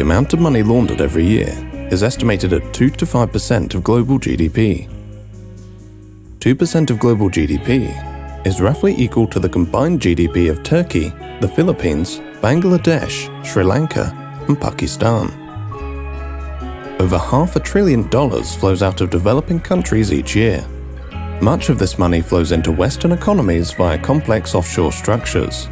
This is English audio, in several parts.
amount of money laundered every year is estimated at 2 to 5% of global GDP. 2% of global GDP is roughly equal to the combined GDP of Turkey, the Philippines, Bangladesh, Sri Lanka, and Pakistan. Over $500 billion flows out of developing countries each year. Much of this money flows into Western economies via complex offshore structures.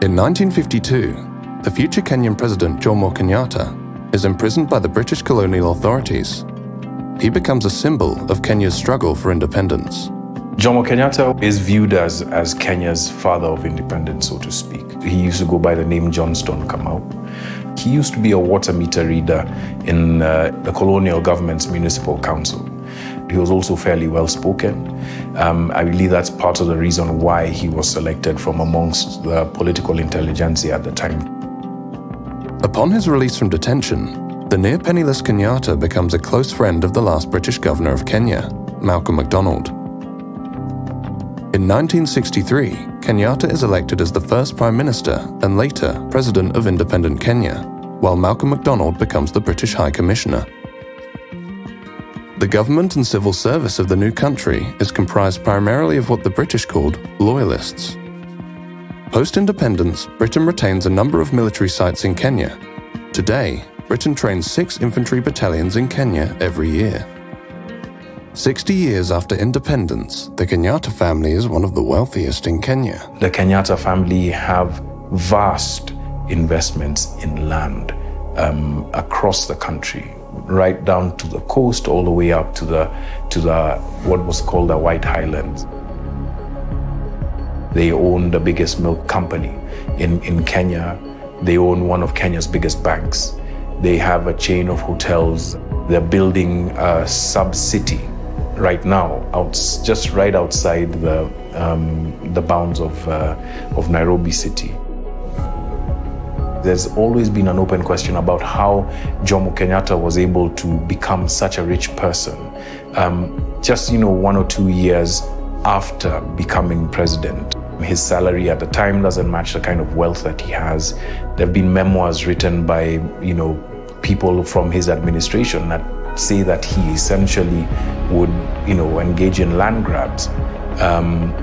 In 1952, the future Kenyan President Jomo Kenyatta is imprisoned by the British colonial authorities. He becomes a symbol of Kenya's struggle for independence. Jomo Kenyatta is viewed as Kenya's father of independence, so to speak. He used to go by the name Johnston Kamau. He used to be a water meter reader in the colonial government's municipal council. He was also fairly well-spoken. I believe that's part of the reason why he was selected from amongst the political intelligentsia at the time. Upon his release from detention, the near-penniless Kenyatta becomes a close friend of the last British governor of Kenya, Malcolm MacDonald. In 1963, Kenyatta is elected as the first Prime Minister and later President of independent Kenya, while Malcolm MacDonald becomes the British High Commissioner. The government and civil service of the new country is comprised primarily of what the British called loyalists. Post-independence, Britain retains a number of military sites in Kenya. Today, Britain trains 6 infantry battalions in Kenya every year. 60 years after independence, the Kenyatta family is one of the wealthiest in Kenya. The Kenyatta family have vast investments in land across the country, right down to the coast, all the way up to the what was called the White Highlands. They own the biggest milk company in Kenya. They own one of Kenya's biggest banks. They have a chain of hotels. They're building a sub-city right now, just right outside the bounds of Nairobi city. There's always been an open question about how Jomo Kenyatta was able to become such a rich person. Just 1 or 2 years after becoming president, his salary at the time doesn't match the kind of wealth that he has. There have been memoirs written by, people from his administration that say that he essentially would, engage in land grabs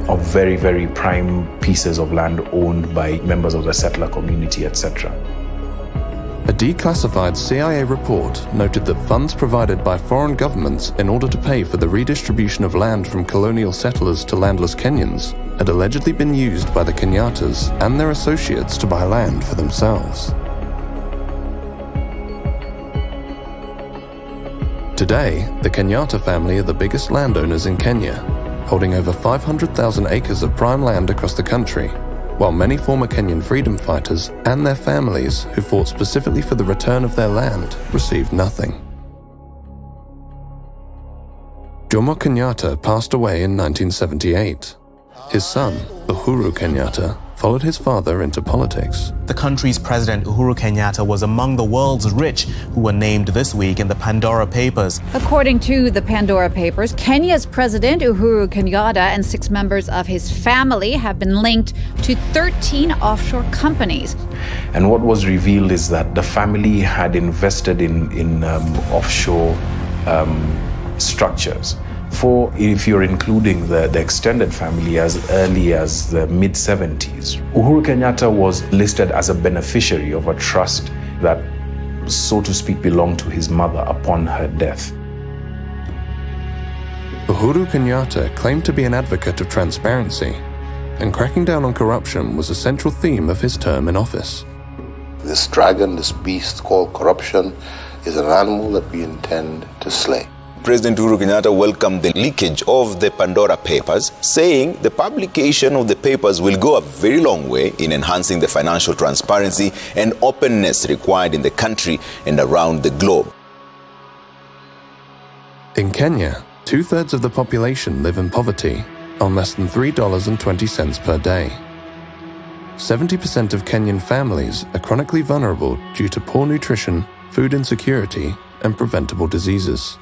of very, very prime pieces of land owned by members of the settler community, etc. A declassified CIA report noted that funds provided by foreign governments in order to pay for the redistribution of land from colonial settlers to landless Kenyans had allegedly been used by the Kenyattas and their associates to buy land for themselves. Today, the Kenyatta family are the biggest landowners in Kenya, holding over 500,000 acres of prime land across the country, while many former Kenyan freedom fighters and their families who fought specifically for the return of their land received nothing. Jomo Kenyatta passed away in 1978. His son, Uhuru Kenyatta, followed his father into politics. The country's President Uhuru Kenyatta was among the world's rich who were named this week in the Pandora Papers. According to the Pandora Papers, Kenya's President Uhuru Kenyatta and 6 members of his family have been linked to 13 offshore companies. And what was revealed is that the family had invested in offshore structures. If you're including the extended family, as early as the mid-70s. Uhuru Kenyatta was listed as a beneficiary of a trust that, so to speak, belonged to his mother upon her death. Uhuru Kenyatta claimed to be an advocate of transparency, and cracking down on corruption was a central theme of his term in office. This dragon, this beast called corruption, is an animal that we intend to slay. President Uhuru Kenyatta welcomed the leakage of the Pandora Papers, saying the publication of the papers will go a very long way in enhancing the financial transparency and openness required in the country and around the globe. In Kenya, 2/3 of the population live in poverty, on less than $3.20 per day. 70% of Kenyan families are chronically vulnerable due to poor nutrition, food insecurity, and preventable diseases.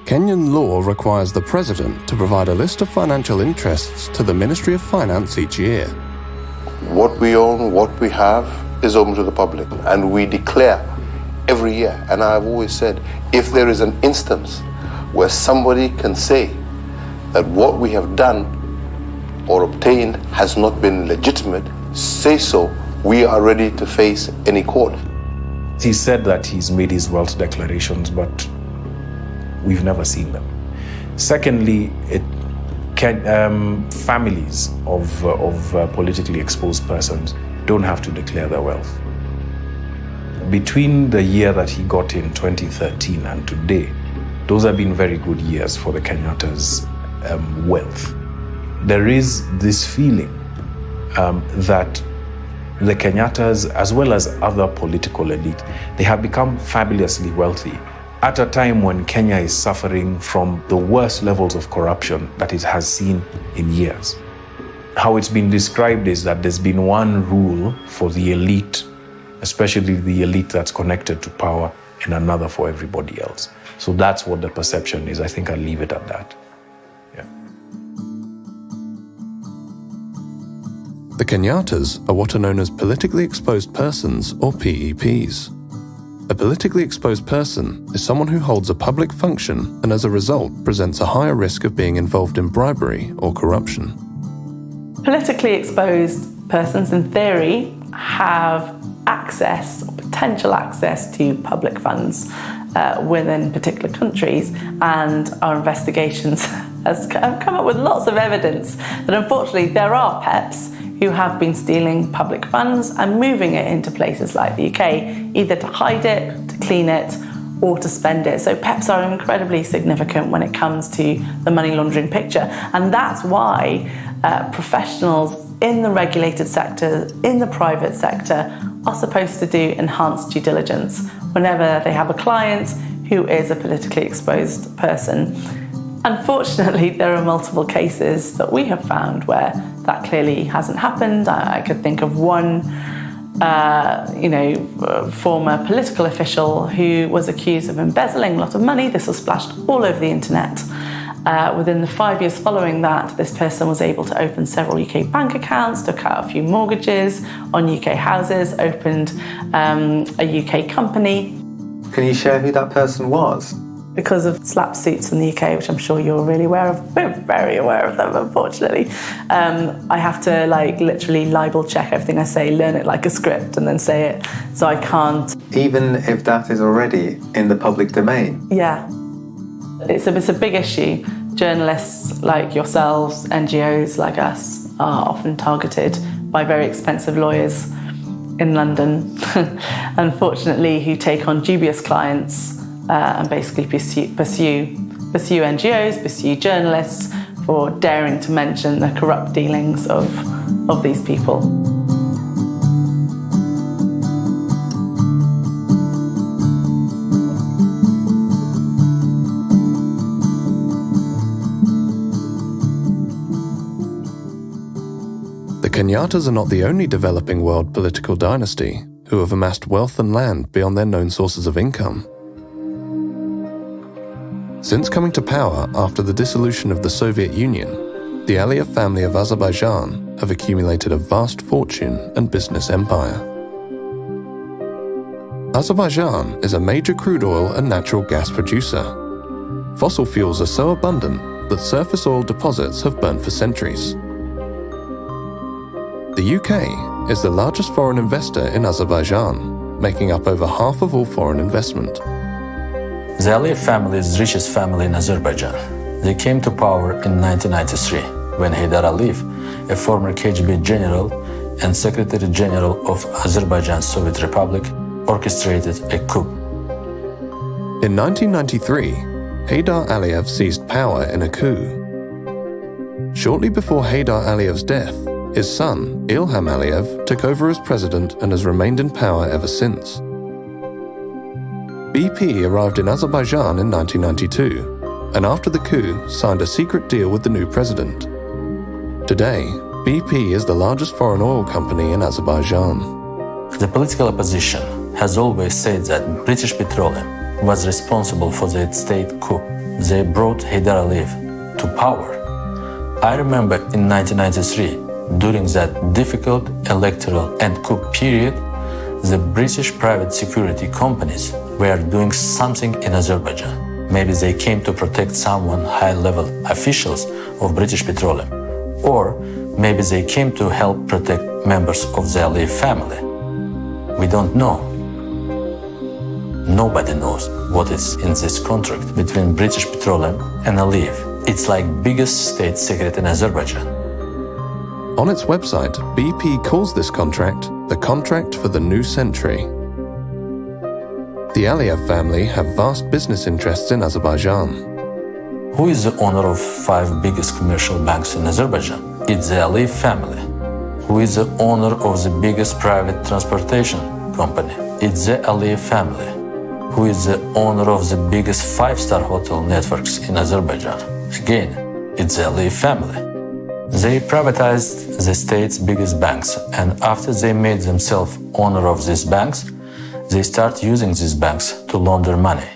Kenyan law requires the president to provide a list of financial interests to the Ministry of Finance each year. What we own, what we have, is open to the public, and we declare every year. And I've always said, if there is an instance where somebody can say that what we have done or obtained has not been legitimate, say so. We are ready to face any court. He said that he's made his wealth declarations, but we've never seen them. Secondly, families of politically exposed persons don't have to declare their wealth. Between the year that he got in 2013 and today, those have been very good years for the Kenyattas' wealth. There is this feeling that the Kenyattas, as well as other political elite, they have become fabulously wealthy at a time when Kenya is suffering from the worst levels of corruption that it has seen in years. How it's been described is that there's been one rule for the elite, especially the elite that's connected to power, and another for everybody else. So that's what the perception is. I think I'll leave it at that. Yeah. The Kenyattas are what are known as politically exposed persons, or PEPs. A politically exposed person is someone who holds a public function and as a result presents a higher risk of being involved in bribery or corruption. Politically exposed persons, in theory, have access or potential access to public funds within particular countries, and our investigations have come up with lots of evidence that unfortunately there are PEPs who have been stealing public funds and moving it into places like the UK, either to hide it, to clean it, or to spend it. So PEPs are incredibly significant when it comes to the money laundering picture. And that's why professionals in the regulated sector, in the private sector, are supposed to do enhanced due diligence whenever they have a client who is a politically exposed person. Unfortunately, there are multiple cases that we have found where that clearly hasn't happened. I could think of one former political official who was accused of embezzling a lot of money. This was splashed all over the internet. Within the 5 years following that, this person was able to open several UK bank accounts, took out a few mortgages on UK houses, opened a UK company. Can you share who that person was? Because of slap suits in the UK, which I'm sure you're really aware of. We're very aware of them, unfortunately. I have to literally libel check everything I say, learn it like a script, and then say it, so I can't. Even if that is already in the public domain? Yeah. It's a big issue. Journalists like yourselves, NGOs like us, are often targeted by very expensive lawyers in London, unfortunately, who take on dubious clients and basically pursue NGOs, pursue journalists for daring to mention the corrupt dealings of these people. The Kenyattas are not the only developing world political dynasty who have amassed wealth and land beyond their known sources of income. Since coming to power after the dissolution of the Soviet Union, the Aliyev family of Azerbaijan have accumulated a vast fortune and business empire. Azerbaijan is a major crude oil and natural gas producer. Fossil fuels are so abundant that surface oil deposits have burnt for centuries. The UK is the largest foreign investor in Azerbaijan, making up over half of all foreign investment. The Aliyev family is the richest family in Azerbaijan. They came to power in 1993 when Heydar Aliyev, a former KGB general and Secretary General of Azerbaijan Soviet Republic, orchestrated a coup. In 1993, Heydar Aliyev seized power in a coup. Shortly before Heydar Aliyev's death, his son, Ilham Aliyev, took over as president and has remained in power ever since. BP arrived in Azerbaijan in 1992 and after the coup signed a secret deal with the new president. Today, BP is the largest foreign oil company in Azerbaijan. The political opposition has always said that British Petroleum was responsible for the state coup. They brought Heydar Aliyev to power. I remember in 1993, during that difficult electoral and coup period, the British private security companies were doing something in Azerbaijan. Maybe they came to protect someone high-level officials of British Petroleum, or maybe they came to help protect members of the Aliyev family. We don't know. Nobody knows what is in this contract between British Petroleum and Aliyev. It's like biggest state secret in Azerbaijan. On its website, BP calls this contract the contract for the new century. The Aliyev family have vast business interests in Azerbaijan. Who is the owner of 5 biggest commercial banks in Azerbaijan? It's the Aliyev family. Who is the owner of the biggest private transportation company? It's the Aliyev family. Who is the owner of the biggest 5-star hotel networks in Azerbaijan? Again, it's the Aliyev family. They privatized the state's biggest banks, and after they made themselves owner of these banks, they start using these banks to launder money.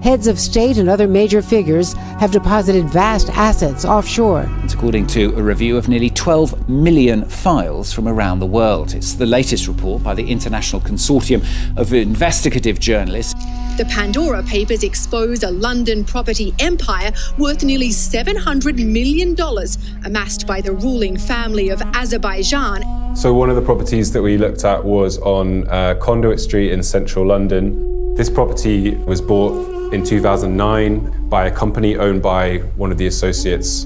Heads of state and other major figures have deposited vast assets offshore. It's according to a review of nearly 12 million files from around the world. It's the latest report by the International Consortium of Investigative Journalists. The Pandora Papers expose a London property empire worth nearly $700 million amassed by the ruling family of Azerbaijan. So one of the properties that we looked at was on Conduit Street in central London. This property was bought in 2009 by a company owned by one of the associates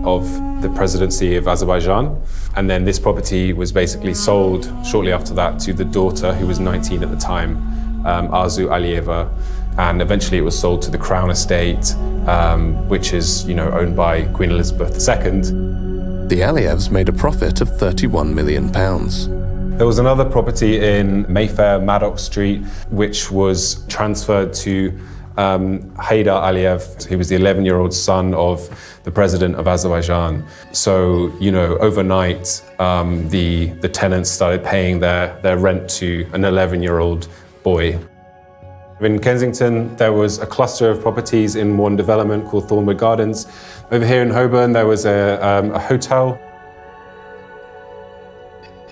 of the presidency of Azerbaijan. And then this property was basically sold shortly after that to the daughter, who was 19 at the time, Arzu Aliyeva. And eventually it was sold to the Crown Estate, which is, owned by Queen Elizabeth II. The Aliyevs made a profit of £31 million. There was another property in Mayfair, Maddox Street, which was transferred to Heydar Aliyev, who was the 11-year-old son of the president of Azerbaijan. So, overnight, the tenants started paying their rent to an 11-year-old boy. In Kensington, there was a cluster of properties in one development called Thornwood Gardens. Over here in Holborn, there was a hotel.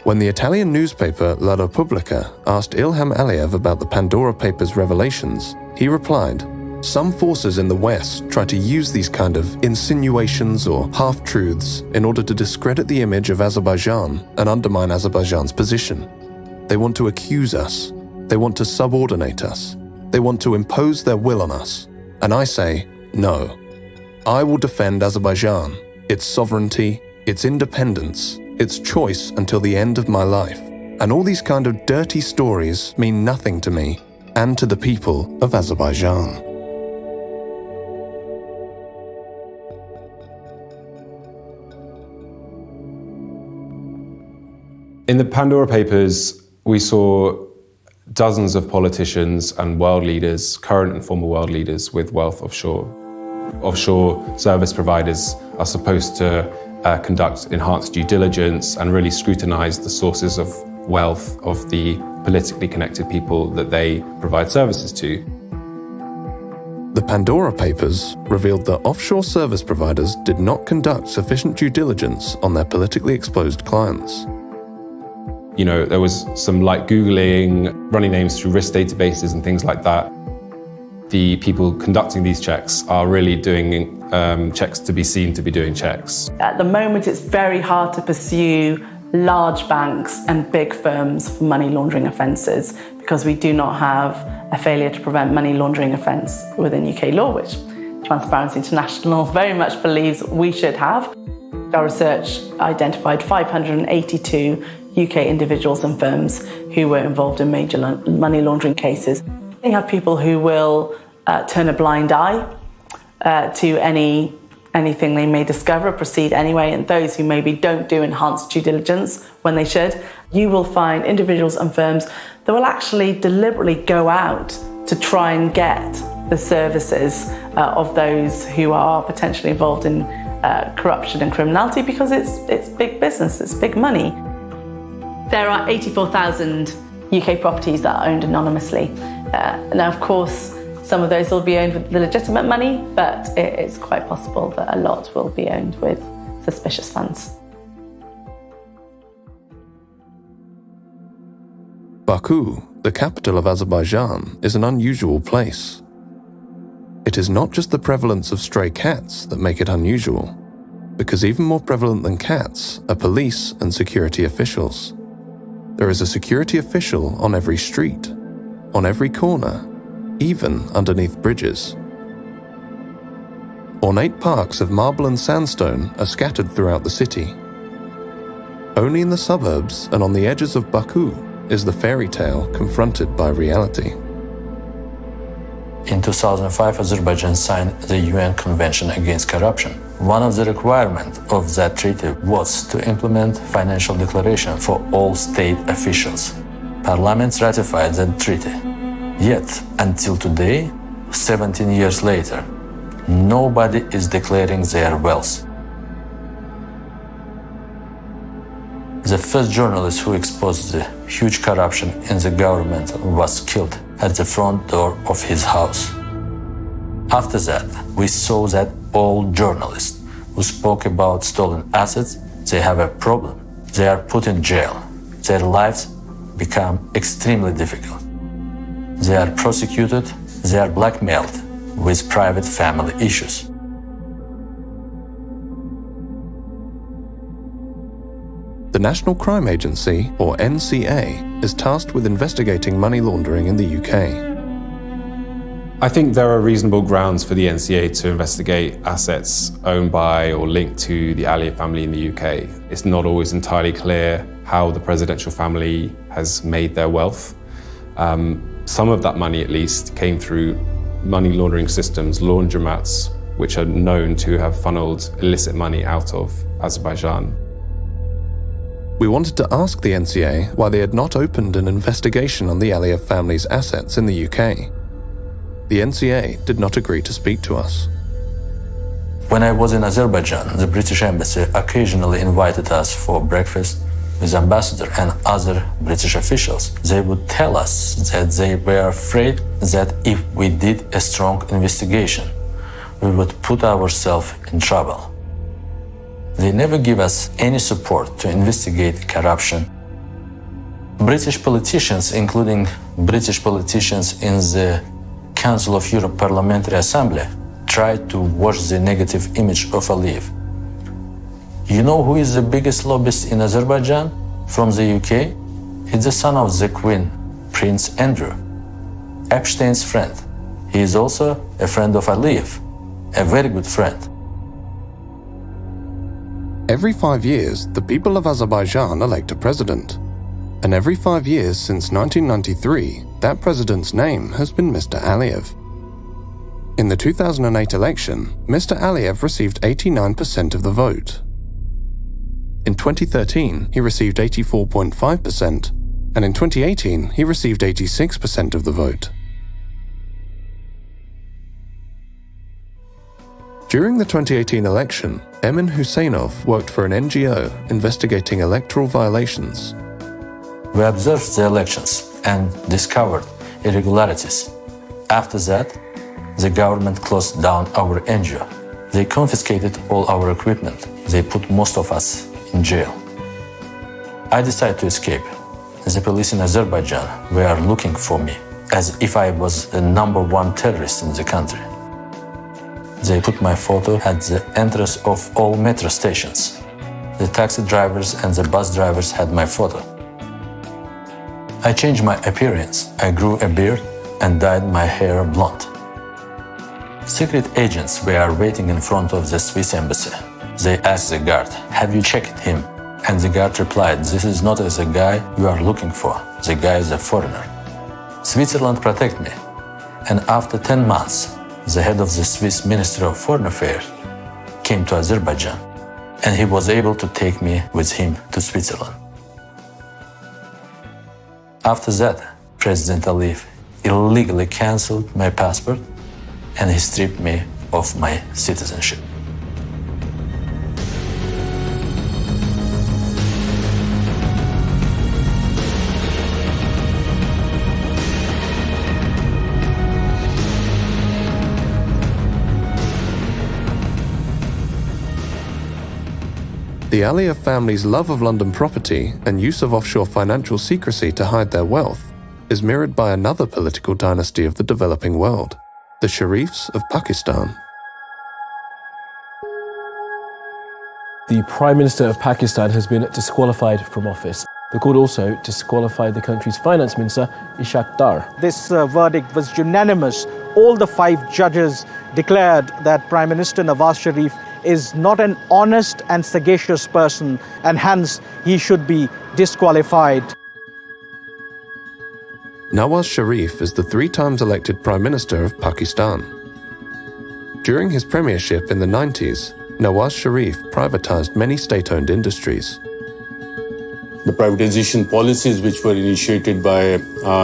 When the Italian newspaper La Repubblica asked Ilham Aliyev about the Pandora Papers revelations, he replied, "Some forces in the West try to use these kind of insinuations or half-truths in order to discredit the image of Azerbaijan and undermine Azerbaijan's position. They want to accuse us. They want to subordinate us. They want to impose their will on us. And I say, no. I will defend Azerbaijan, its sovereignty, its independence, its choice until the end of my life. And all these kind of dirty stories mean nothing to me and to the people of Azerbaijan." In the Pandora Papers, we saw dozens of politicians and world leaders, current and former world leaders, with wealth offshore. Offshore service providers are supposed to conduct enhanced due diligence and really scrutinize the sources of wealth of the politically connected people that they provide services to. The Pandora Papers revealed that offshore service providers did not conduct sufficient due diligence on their politically exposed clients. There was some light Googling, running names through risk databases and things like that. The people conducting these checks are really doing checks to be seen to be doing checks. At the moment, it's very hard to pursue large banks and big firms for money laundering offences because we do not have a failure to prevent money laundering offence within UK law, which Transparency International very much believes we should have. Our research identified 582 UK individuals and firms who were involved in major money laundering cases. You have people who will turn a blind eye to any anything they may discover proceed anyway, and those who maybe don't do enhanced due diligence when they should, you will find individuals and firms that will actually deliberately go out to try and get the services of those who are potentially involved in corruption and criminality, because it's big business, it's big money. There are 84,000 UK properties that are owned anonymously. Now, of course, some of those will be owned with the legitimate money, but it's quite possible that a lot will be owned with suspicious funds. Baku, the capital of Azerbaijan, is an unusual place. It is not just the prevalence of stray cats that make it unusual, because even more prevalent than cats are police and security officials. There is a security official on every street, on every corner, even underneath bridges. Ornate parks of marble and sandstone are scattered throughout the city. Only in the suburbs and on the edges of Baku is the fairy tale confronted by reality. In 2005, Azerbaijan signed the UN Convention Against Corruption. One of the requirements of that treaty was to implement financial declaration for all state officials. Parliament ratified that treaty. Yet, until today, 17 years later, nobody is declaring their wealth. The first journalist who exposed the huge corruption in the government was killed at the front door of his house. After that, we saw that all journalists who spoke about stolen assets, they have a problem. They are put in jail. Their lives become extremely difficult. They are prosecuted, they are blackmailed with private family issues. The National Crime Agency, or NCA, is tasked with investigating money laundering in the UK. I think there are reasonable grounds for the NCA to investigate assets owned by or linked to the Aliyev family in the UK. It's not always entirely clear how the presidential family has made their wealth. Some of that money, at least, came through money laundering systems, laundromats, which are known to have funneled illicit money out of Azerbaijan. We wanted to ask the NCA why they had not opened an investigation on the Aliyev family's assets in the UK. The NCA did not agree to speak to us. When I was in Azerbaijan, the British embassy occasionally invited us for breakfast with ambassador and other British officials. They would tell us that they were afraid that if we did a strong investigation, we would put ourselves in trouble. They never give us any support to investigate corruption. British politicians, including British politicians in the Council of Europe Parliamentary Assembly, tried to wash the negative image of Aliyev. You know who is the biggest lobbyist in Azerbaijan from the UK? It's the son of the Queen, Prince Andrew, Epstein's friend. He is also a friend of Aliyev, a very good friend. Every 5 years, the people of Azerbaijan elect a president. And every 5 years since 1993, that president's name has been Mr. Aliyev. In the 2008 election, Mr. Aliyev received 89% of the vote. In 2013, he received 84.5%, and in 2018, he received 86% of the vote. During the 2018 election, Emin Husseinov worked for an NGO investigating electoral violations. We observed the elections and discovered irregularities. After that, the government closed down our NGO. They confiscated all our equipment. They put most of us in jail. I decided to escape. The police in Azerbaijan were looking for me, as if I was the #1 terrorist in the country. They put my photo at the entrance of all metro stations. The taxi drivers and the bus drivers had my photo. I changed my appearance. I grew a beard and dyed my hair blonde. Secret agents were waiting in front of the Swiss embassy. They asked the guard, "Have you checked him?" And the guard replied, "This is not the guy you are looking for. The guy is a foreigner." Switzerland protected me. And after 10 months, the head of the Swiss Ministry of Foreign Affairs came to Azerbaijan, and he was able to take me with him to Switzerland. After that, President Aliyev illegally cancelled my passport and he stripped me of my citizenship. The Aliyev family's love of London property and use of offshore financial secrecy to hide their wealth is mirrored by another political dynasty of the developing world, the Sharifs of Pakistan. The Prime Minister of Pakistan has been disqualified from office. The court also disqualified the country's finance minister, Ishaq Dar. This verdict was unanimous. All the 5 judges declared that Prime Minister Nawaz Sharif is not an honest and sagacious person, and hence he should be disqualified. Nawaz Sharif is the 3 times elected Prime Minister of Pakistan. During his premiership in the 90s, Nawaz Sharif privatized many state-owned industries. The privatization policies which were initiated by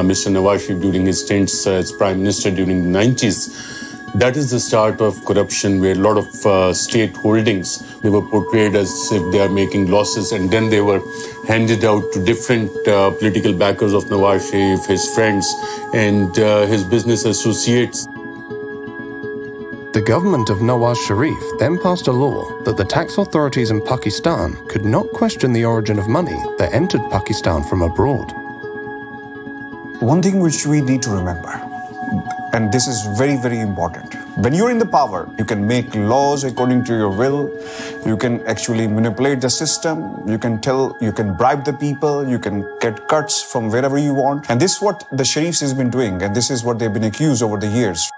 Mr. Nawaz Sharif during his stints as Prime Minister during the 90s, that is the start of corruption, where a lot of state holdings, they were portrayed as if they are making losses, and then they were handed out to different political backers of Nawaz Sharif, his friends and his business associates. The government of Nawaz Sharif then passed a law that the tax authorities in Pakistan could not question the origin of money that entered Pakistan from abroad. One thing which we need to remember, and this is very, very important. When you're in the power, you can make laws according to your will. You can actually manipulate the system. You can bribe the people. You can get cuts from wherever you want. And this is what the Sharifs has been doing. And this is what they've been accused over the years.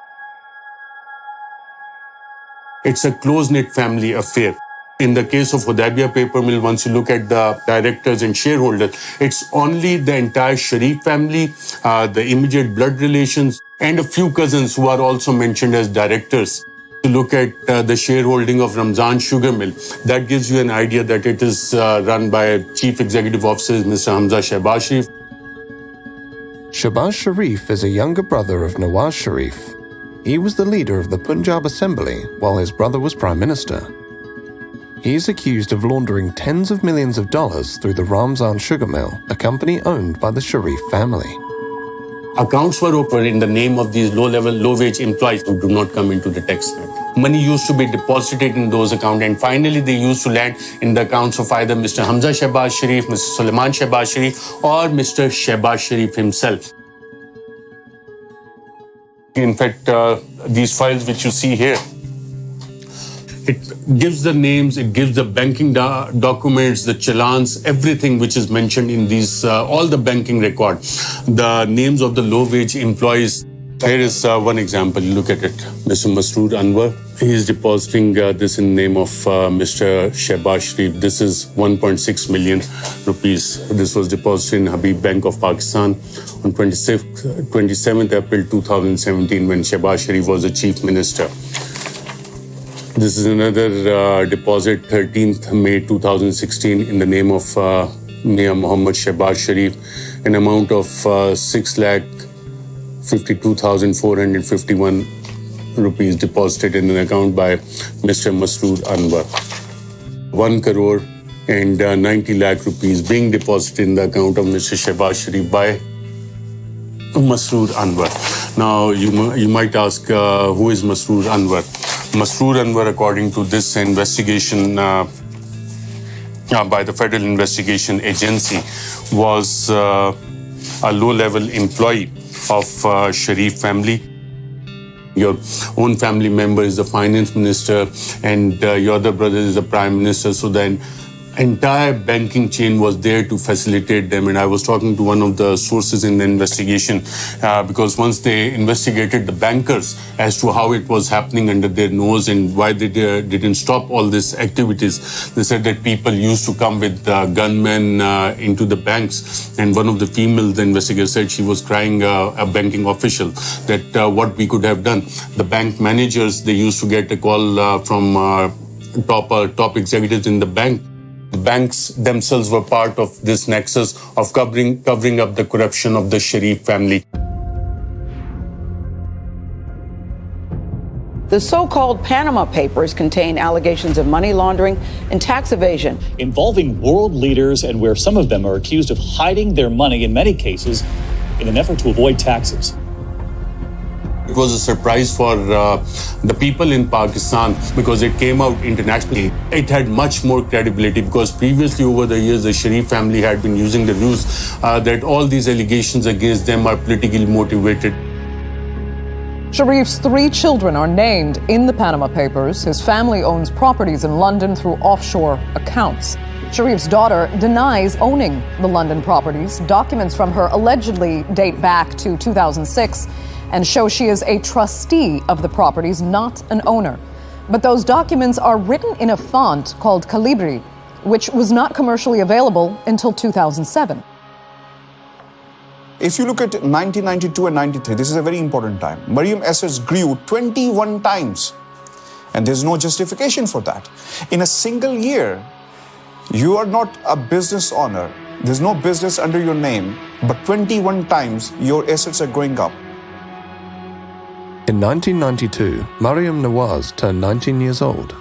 It's a close-knit family affair. In the case of Hudaybiyah paper mill, once you look at the directors and shareholders, it's only the entire Sharif family, the immediate blood relations, and a few cousins who are also mentioned as directors. To look at the shareholding of Ramzan sugar mill, that gives you an idea that it is run by Chief Executive Officer Mr. Hamza Shahbaz Sharif. Shahbaz Sharif is a younger brother of Nawaz Sharif. He was the leader of the Punjab Assembly while his brother was Prime Minister. He is accused of laundering tens of millions of dollars through the Ramzan sugar mill, a company owned by the Sharif family. Accounts were opened in the name of these low-level, low-wage employees who do not come into the tax net. Money used to be deposited in those accounts, and finally they used to land in the accounts of either Mr. Hamza Shahbaz Sharif, Mr. Sulaiman Shahbaz Sharif, or Mr. Shahbaz Sharif himself. In fact, these files which you see here, it gives the names, it gives the banking documents, the challans, everything which is mentioned in these, all the banking record, the names of the low-wage employees. Here is one example. Look at it. Mr. Masroor Anwar, he is depositing this in the name of Mr. Shahbaz Sharif. This is 1.6 million rupees. This was deposited in Habib Bank of Pakistan on 27th April 2017 when Shahbaz Sharif was the Chief Minister. This is another deposit, 13th May 2016, in the name of Mia Muhammad Shahbaz Sharif, an amount of 6,52,451 rupees deposited in an account by Mr. Masroor Anwar. 1 crore and 90 lakh rupees being deposited in the account of Mr. Shahbaz Sharif by Masroor Anwar. Now, you might ask, who is Masroor Anwar? Masroor Anwar, according to this investigation by the Federal Investigation Agency, was a low-level employee of Sharif family. Your own family member is the finance minister and your other brother is the prime minister. So then entire banking chain was there to facilitate them. And I was talking to one of the sources in the investigation because once they investigated the bankers as to how it was happening under their nose and why they didn't stop all these activities, they said that people used to come with gunmen into the banks. And one of the female investigators said she was crying a banking official that what we could have done. The bank managers, they used to get a call from top executives in the bank. The banks themselves were part of this nexus of covering up the corruption of the Sharif family. The so-called Panama Papers contain allegations of money laundering and tax evasion, involving world leaders, and where some of them are accused of hiding their money in many cases in an effort to avoid taxes. It was a surprise for the people in Pakistan because it came out internationally. It had much more credibility because previously over the years, the Sharif family had been using the news that all these allegations against them are politically motivated. Sharif's 3 children are named in the Panama Papers. His family owns properties in London through offshore accounts. Sharif's daughter denies owning the London properties. Documents from her allegedly date back to 2006 and show she is a trustee of the properties, not an owner. But those documents are written in a font called Calibri, which was not commercially available until 2007. If you look at 1992 and 93, this is a very important time. Mariam assets grew 21 times. And there's no justification for that. In a single year, you are not a business owner. There's no business under your name, but 21 times your assets are going up. In 1992, Mariam Nawaz turned 19 years old.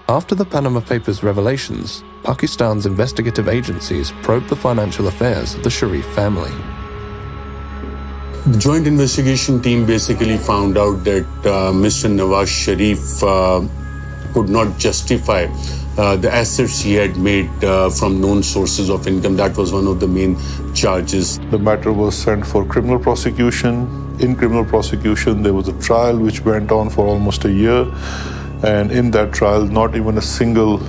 After the Panama Papers revelations, Pakistan's investigative agencies probed the financial affairs of the Sharif family. The joint investigation team basically found out that Mr. Nawaz Sharif could not justify the assets he had made from known sources of income. That was one of the main charges. The matter was sent for criminal prosecution. In criminal prosecution, there was a trial which went on for almost a year. And in that trial, not even a single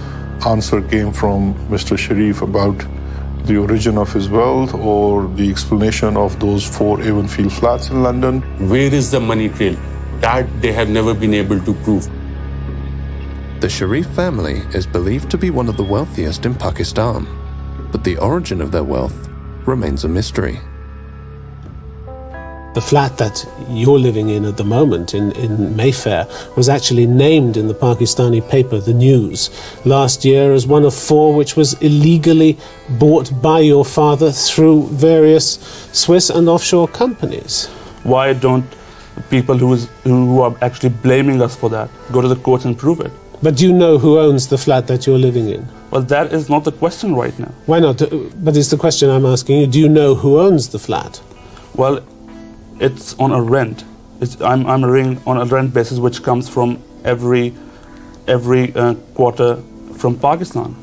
answer came from Mr. Sharif about the origin of his wealth or the explanation of those 4 Avonfield flats in London. Where is the money trail? That they have never been able to prove. The Sharif family is believed to be one of the wealthiest in Pakistan, but the origin of their wealth remains a mystery. The flat that you're living in at the moment in Mayfair was actually named in the Pakistani paper, The News, last year as one of 4 which was illegally bought by your father through various Swiss and offshore companies. Why don't people who are actually blaming us for that go to the courts and prove it? But do you know who owns the flat that you're living in? Well, that is not the question right now. Why not? But it's the question I'm asking you. Do you know who owns the flat? Well, it's on a rent. I'm renting on a rent basis, which comes from every quarter from Pakistan.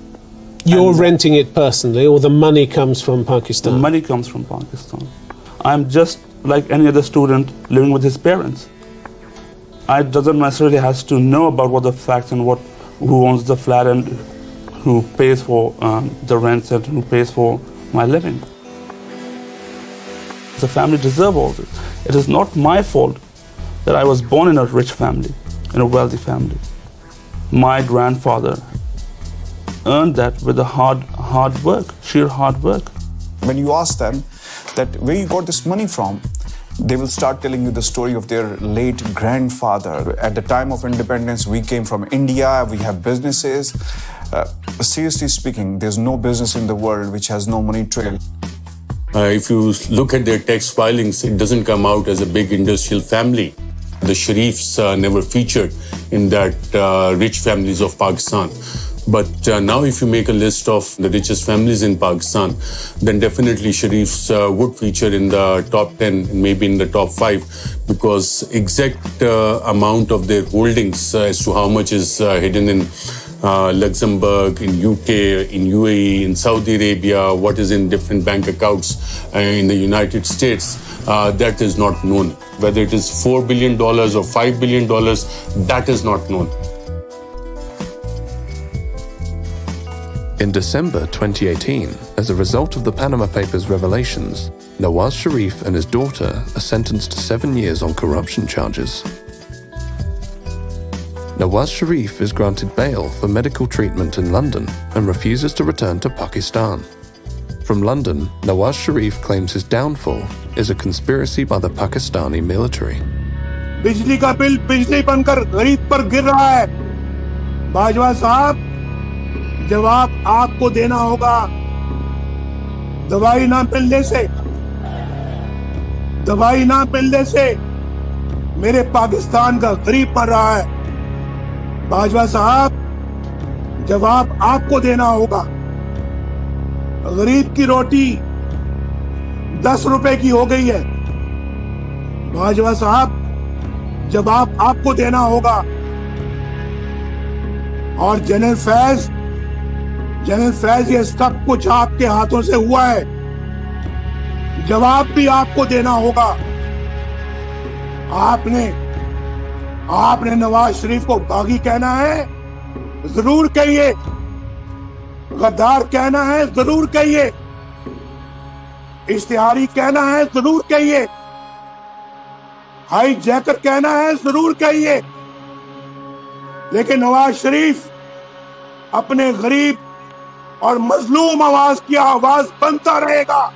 You're renting it personally, or the money comes from Pakistan? The money comes from Pakistan. I'm just like any other student living with his parents. I doesn't necessarily has to know about what the facts and who owns the flat and who pays for the rents and who pays for my living. The family deserves all this. It is not my fault that I was born in a rich family, in a wealthy family. My grandfather earned that with a hard work, sheer hard work. When you ask them that where you got this money from, they will start telling you the story of their late grandfather. At the time of independence, we came from India, we have businesses. Seriously speaking, there's no business in the world which has no money trail. If you look at their tax filings, it doesn't come out as a big industrial family. The Sharifs never featured in that rich families of Pakistan. But now if you make a list of the richest families in Pakistan, then definitely Sharifs would feature in the top 10, maybe in the top 5, because exact amount of their holdings as to how much is hidden in Luxembourg, in UK, in UAE, in Saudi Arabia, what is in different bank accounts in the United States, that is not known. Whether it is $4 billion or $5 billion, that is not known. In December 2018, as a result of the Panama Papers revelations, Nawaz Sharif and his daughter are sentenced to 7 years on corruption charges. Nawaz Sharif is granted bail for medical treatment in London and refuses to return to Pakistan. From London, Nawaz Sharif claims his downfall is a conspiracy by the Pakistani military. बिजली का bill बिजली बनकर गरीब पर गिर रहा है बाजवा साहब, जवाब आपको देना होगा। दवाई ना मिलने से मेरे पाकिस्तान का गरीब मर रहा है। बाजवा साहब, जवाब आपको देना होगा। गरीब की रोटी 10 रुपए की हो गई है। बाजवा साहब, जवाब आपको देना होगा। और जनरल फैज, ये सब कुछ आपके हाथों से हुआ है। जवाब भी आपको देना होगा। आपने नवाज शरीफ को बागी कहना है, जरूर कहिए। गद्दार कहना है, जरूर कहिए। इश्तिहारी कहना है, जरूर कहिए। हाई जैकर कहना है, जरूर कहिए। लेकिन नवाज शरीफ अपने गरीब और मजलूम आवाज की आवाज बनता रहेगा।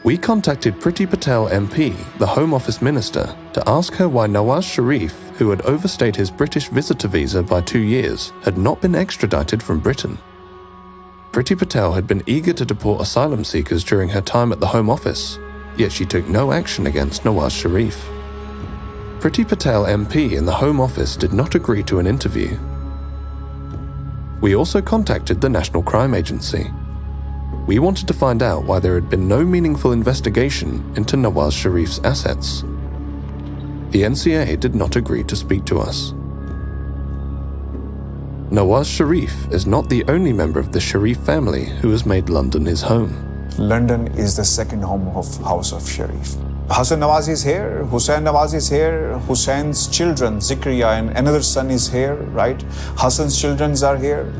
We contacted Priti Patel MP, the Home Office Minister, to ask her why Nawaz Sharif, who had overstayed his British visitor visa by 2 years, had not been extradited from Britain. Priti Patel had been eager to deport asylum seekers during her time at the Home Office, yet she took no action against Nawaz Sharif. Priti Patel MP in the Home Office did not agree to an interview. We also contacted the National Crime Agency. We wanted to find out why there had been no meaningful investigation into Nawaz Sharif's assets. The NCA did not agree to speak to us. Nawaz Sharif is not the only member of the Sharif family who has made London his home. London is the second home of House of Sharif. Hassan Nawaz is here, Hussein Nawaz is here, Hussein's children, Zikriya and another son is here, right? Hassan's children are here,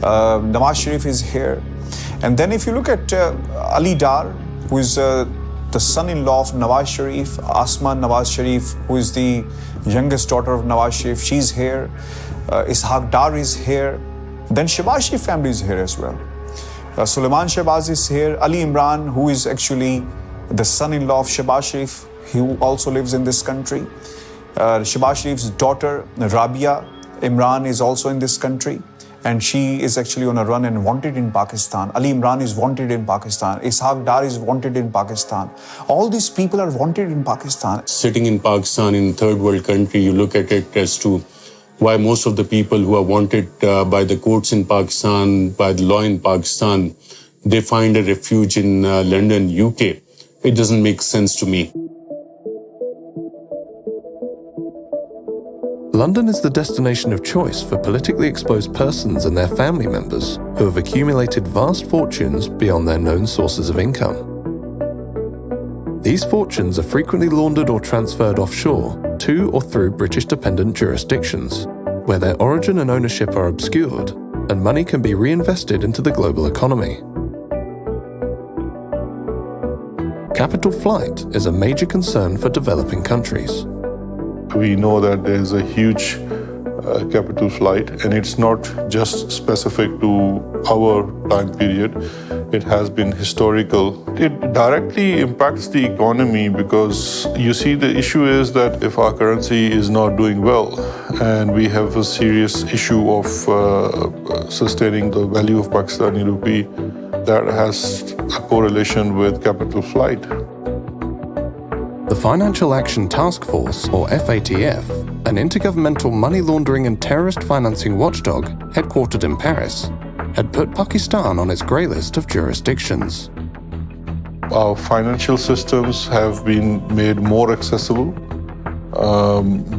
Nawaz Sharif is here. And then if you look at Ali Dar, who is the son-in-law of Nawaz Sharif, Asma Nawaz Sharif, who is the youngest daughter of Nawaz Sharif, she's here. Ishaq Dar is here. Then Shahbaz Sharif family is here as well. Sulaiman Shahbaz is here. Ali Imran, who is actually the son-in-law of Shahbaz Sharif, who also lives in this country. Shahbaz Sharif's daughter, Rabia Imran, is also in this country. And she is actually on a run and wanted in Pakistan. Ali Imran is wanted in Pakistan. Ishaq Dar is wanted in Pakistan. All these people are wanted in Pakistan. Sitting in Pakistan, in third world country, you look at it as to why most of the people who are wanted by the courts in Pakistan, by the law in Pakistan, they find a refuge in London, UK. It doesn't make sense to me. London is the destination of choice for politically exposed persons and their family members who have accumulated vast fortunes beyond their known sources of income. These fortunes are frequently laundered or transferred offshore to or through British-dependent jurisdictions, where their origin and ownership are obscured and money can be reinvested into the global economy. Capital flight is a major concern for developing countries. We know that there is a huge capital flight, and it's not just specific to our time period. It has been historical. It directly impacts the economy because you see the issue is that if our currency is not doing well and we have a serious issue of sustaining the value of Pakistani rupee, that has a correlation with capital flight. The Financial Action Task Force, or FATF, an intergovernmental money laundering and terrorist financing watchdog headquartered in Paris, had put Pakistan on its grey list of jurisdictions. Our financial systems have been made more accessible.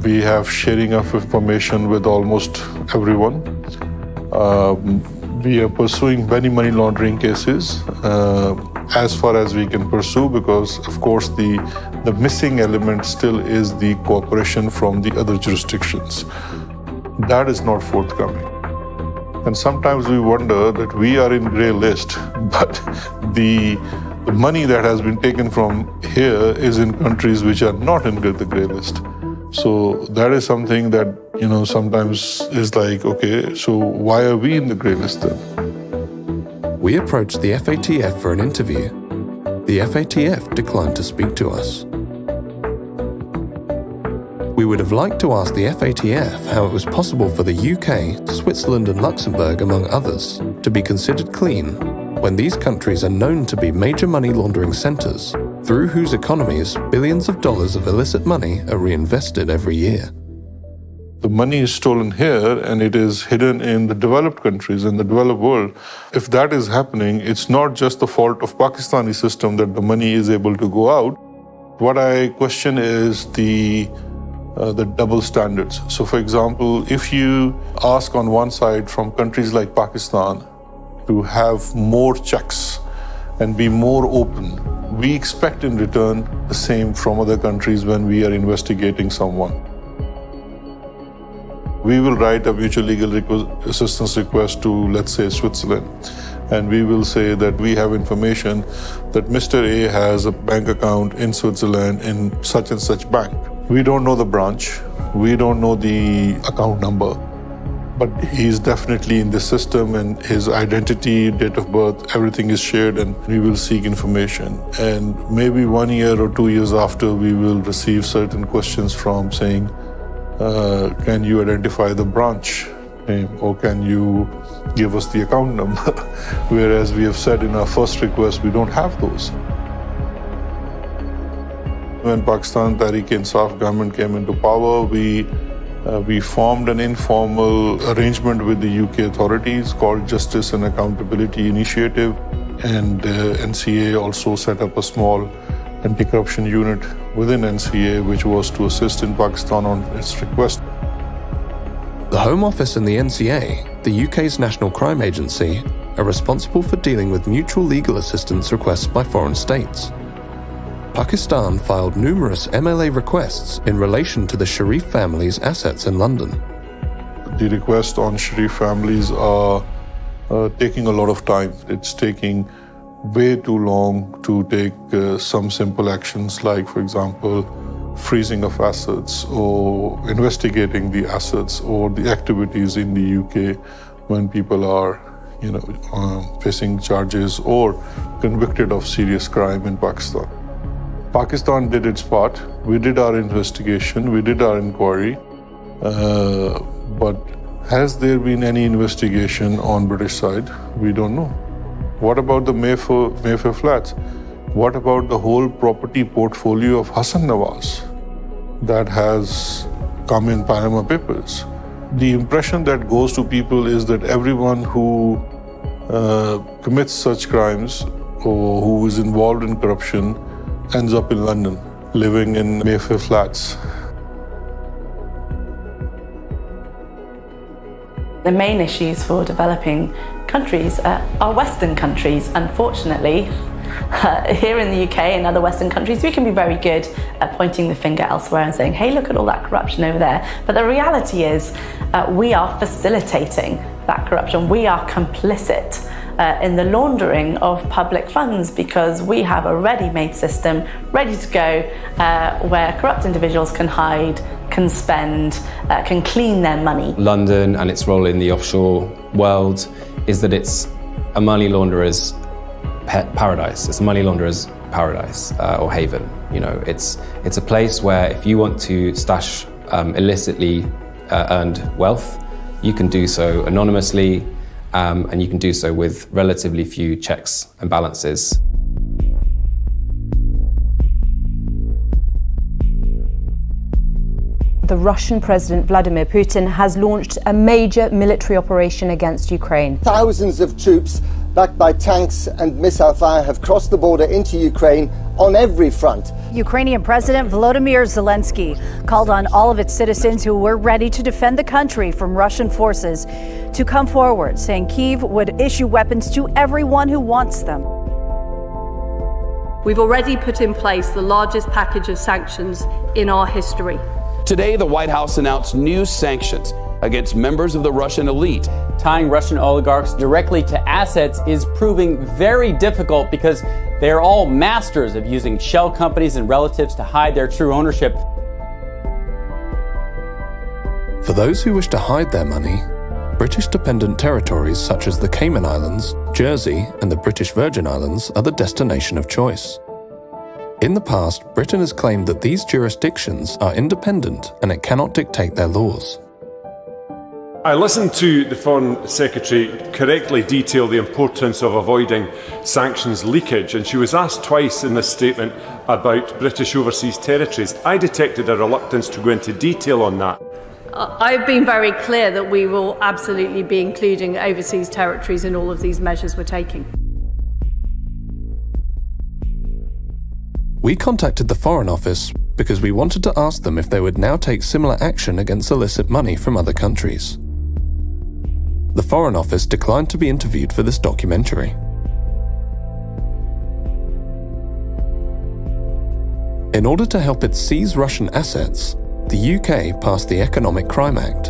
We have sharing of information with almost everyone. We are pursuing many money laundering cases as far as we can pursue, because of course the missing element still is the cooperation from the other jurisdictions. That is not forthcoming. And sometimes we wonder that we are in grey list, but the money that has been taken from here is in countries which are not in the grey list. So that is something that, sometimes is like, okay, so why are we in the grey list then? We approached the FATF for an interview. The FATF declined to speak to us. We would have liked to ask the FATF how it was possible for the UK, Switzerland and Luxembourg, among others, to be considered clean when these countries are known to be major money laundering centres, through whose economies billions of dollars of illicit money are reinvested every year. The money is stolen here and it is hidden in the developed countries, in the developed world. If that is happening, it's not just the fault of Pakistani system that the money is able to go out. What I question is the double standards. So for example, if you ask on one side from countries like Pakistan to have more checks and be more open, we expect in return the same from other countries when we are investigating someone. We will write a mutual legal assistance request to, let's say, Switzerland, and we will say that we have information that Mr. A has a bank account in Switzerland in such and such bank. We don't know the branch, we don't know the account number, but he's definitely in the system and his identity, date of birth, everything is shared, and we will seek information. And maybe 1 year or 2 years after, we will receive certain questions from saying, can you identify the branch name, or can you give us the account number? Whereas we have said in our first request, we don't have those. When Pakistan Tehreek-e-Insaf government came into power, we formed an informal arrangement with the UK authorities called Justice and Accountability Initiative, and NCA also set up a small anti-corruption unit within NCA, which was to assist in Pakistan on its request. The Home Office and the NCA, the UK's national crime agency, are responsible for dealing with mutual legal assistance requests by foreign states. Pakistan filed numerous MLA requests in relation to the Sharif family's assets in London. The requests on Sharif families are taking a lot of time. It's taking way too long to take some simple actions like, for example, freezing of assets or investigating the assets or the activities in the UK when people are, facing charges or convicted of serious crime in Pakistan. Pakistan did its part. We did our investigation, we did our inquiry, but has there been any investigation on British side? We don't know. What about the Mayfair flats? What about the whole property portfolio of Hassan Nawaz that has come in Panama Papers? The impression that goes to people is that everyone who commits such crimes or who is involved in corruption ends up in London, living in Mayfair flats. The main issues for developing countries are Western countries. Unfortunately, here in the UK and other Western countries, we can be very good at pointing the finger elsewhere and saying, hey, look at all that corruption over there. But the reality is we are facilitating that corruption. We are complicit in the laundering of public funds because we have a ready-made system ready to go where corrupt individuals can hide, can spend, can clean their money. London and its role in the offshore world is that it's a money launderer's paradise. It's a money launderer's paradise or haven. It's a place where if you want to stash illicitly earned wealth, you can do so anonymously, and you can do so with relatively few checks and balances. The Russian President Vladimir Putin has launched a major military operation against Ukraine. Thousands of troops, backed by tanks and missile fire, have crossed the border into Ukraine on every front. Ukrainian President Volodymyr Zelensky called on all of its citizens who were ready to defend the country from Russian forces to come forward, saying Kyiv would issue weapons to everyone who wants them. We've already put in place the largest package of sanctions in our history. Today, the White House announced new sanctions against members of the Russian elite. Tying Russian oligarchs directly to assets is proving very difficult because they're all masters of using shell companies and relatives to hide their true ownership. For those who wish to hide their money, British-dependent territories such as the Cayman Islands, Jersey, and the British Virgin Islands are the destination of choice. In the past, Britain has claimed that these jurisdictions are independent and it cannot dictate their laws. I listened to the Foreign Secretary correctly detail the importance of avoiding sanctions leakage, and she was asked twice in this statement about British overseas territories. I detected a reluctance to go into detail on that. I've been very clear that we will absolutely be including overseas territories in all of these measures we're taking. We contacted the Foreign Office because we wanted to ask them if they would now take similar action against illicit money from other countries. The Foreign Office declined to be interviewed for this documentary. In order to help it seize Russian assets, the UK passed the Economic Crime Act.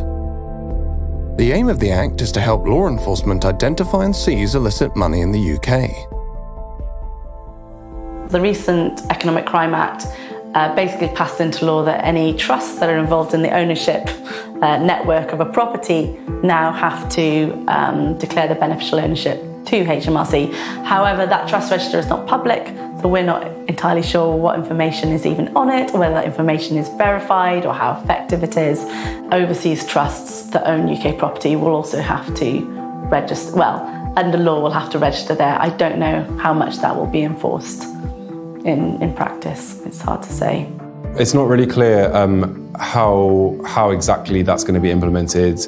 The aim of the Act is to help law enforcement identify and seize illicit money in the UK. The recent Economic Crime Act basically passed into law that any trusts that are involved in the ownership network of a property now have to declare the beneficial ownership to HMRC. However, that trust register is not public, so we're not entirely sure what information is even on it, whether that information is verified or how effective it is. Overseas trusts that own UK property will also have to register, well, under law will have to register there. I don't know how much that will be enforced in practice. It's hard to say. It's not really clear how exactly that's going to be implemented.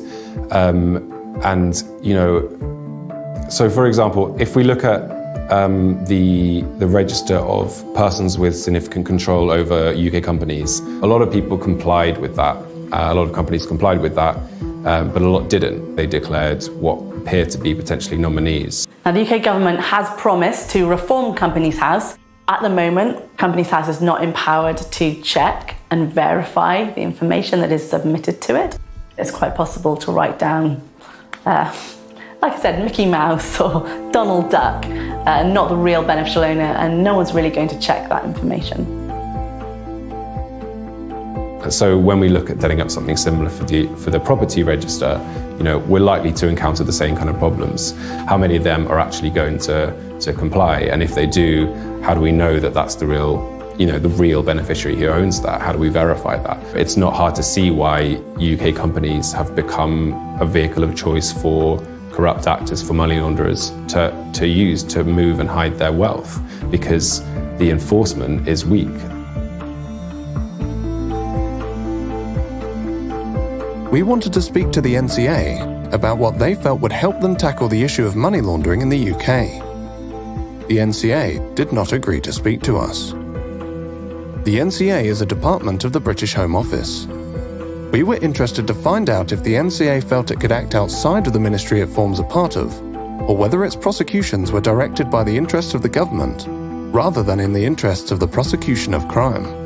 And, you know, so for example, if we look at the register of persons with significant control over UK companies, a lot of people complied with that. A lot of companies complied with that, but a lot didn't. They declared what appeared to be potentially nominees. Now, the UK government has promised to reform Companies House. At the moment, Companies House is not empowered to check and verify the information that is submitted to it. It's quite possible to write down, like I said, Mickey Mouse or Donald Duck, not the real beneficial owner, and no one's really going to check that information. So when we look at setting up something similar for the property register, you know, we're likely to encounter the same kind of problems. How many of them are actually going to comply? And if they do, how do we know that that's the real beneficiary who owns that? How do we verify that? It's not hard to see why UK companies have become a vehicle of choice for corrupt actors, for money launderers to use to move and hide their wealth, because the enforcement is weak. We wanted to speak to the NCA about what they felt would help them tackle the issue of money laundering in the UK. The NCA did not agree to speak to us. The NCA is a department of the British Home Office. We were interested to find out if the NCA felt it could act outside of the ministry it forms a part of, or whether its prosecutions were directed by the interests of the government, rather than in the interests of the prosecution of crime.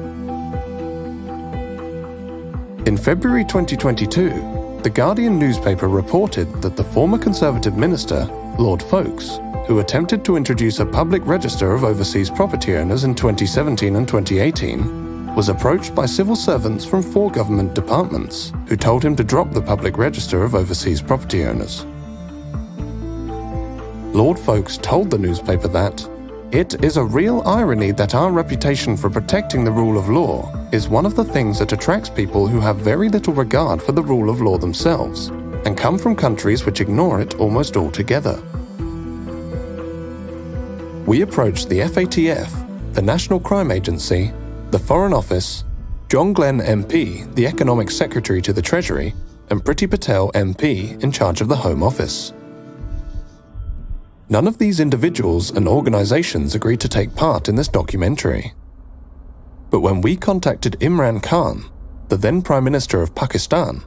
In February 2022, The Guardian newspaper reported that the former Conservative minister, Lord Folkes, who attempted to introduce a public register of overseas property owners in 2017 and 2018, was approached by civil servants from 4 government departments who told him to drop the public register of overseas property owners. Lord Folkes told the newspaper that it is a real irony that our reputation for protecting the rule of law is one of the things that attracts people who have very little regard for the rule of law themselves and come from countries which ignore it almost altogether. We approached the FATF, the National Crime Agency, the Foreign Office, John Glenn MP, the Economic Secretary to the Treasury, and Priti Patel MP in charge of the Home Office. None of these individuals and organisations agreed to take part in this documentary. But when we contacted Imran Khan, the then Prime Minister of Pakistan,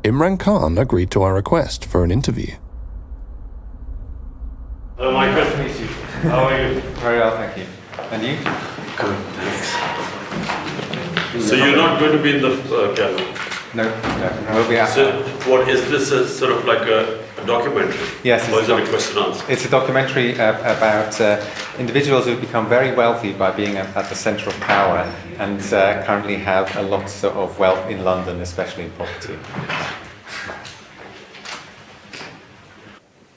Imran Khan agreed to our request for an interview. Hello, my question is you. How are you? Very well, thank you. And you? Good, thanks. So you're not going to be in the gallery? No, we'll be after. So what is this sort of like a documentary? Yes. Or is it a question and answer? It's a documentary about individuals who've become very wealthy by being at the centre of power and currently have a lot of wealth in London, especially in property.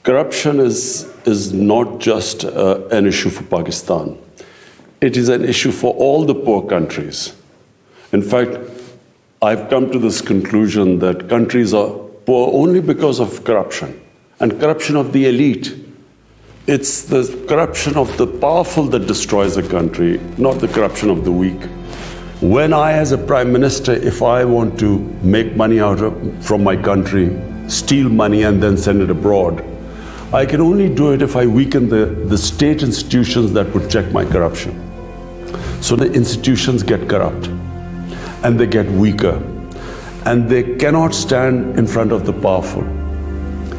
Corruption is not just an issue for Pakistan. it is an issue for all the poor countries. In fact, I've come to this conclusion that countries are poor only because of corruption, and corruption of the elite. It's the corruption of the powerful that destroys a country, not the corruption of the weak. When I, as a prime minister, if I want to make money from my country, steal money and then send it abroad, I can only do it if I weaken the state institutions that would check my corruption. So the institutions get corrupt and they get weaker and they cannot stand in front of the powerful.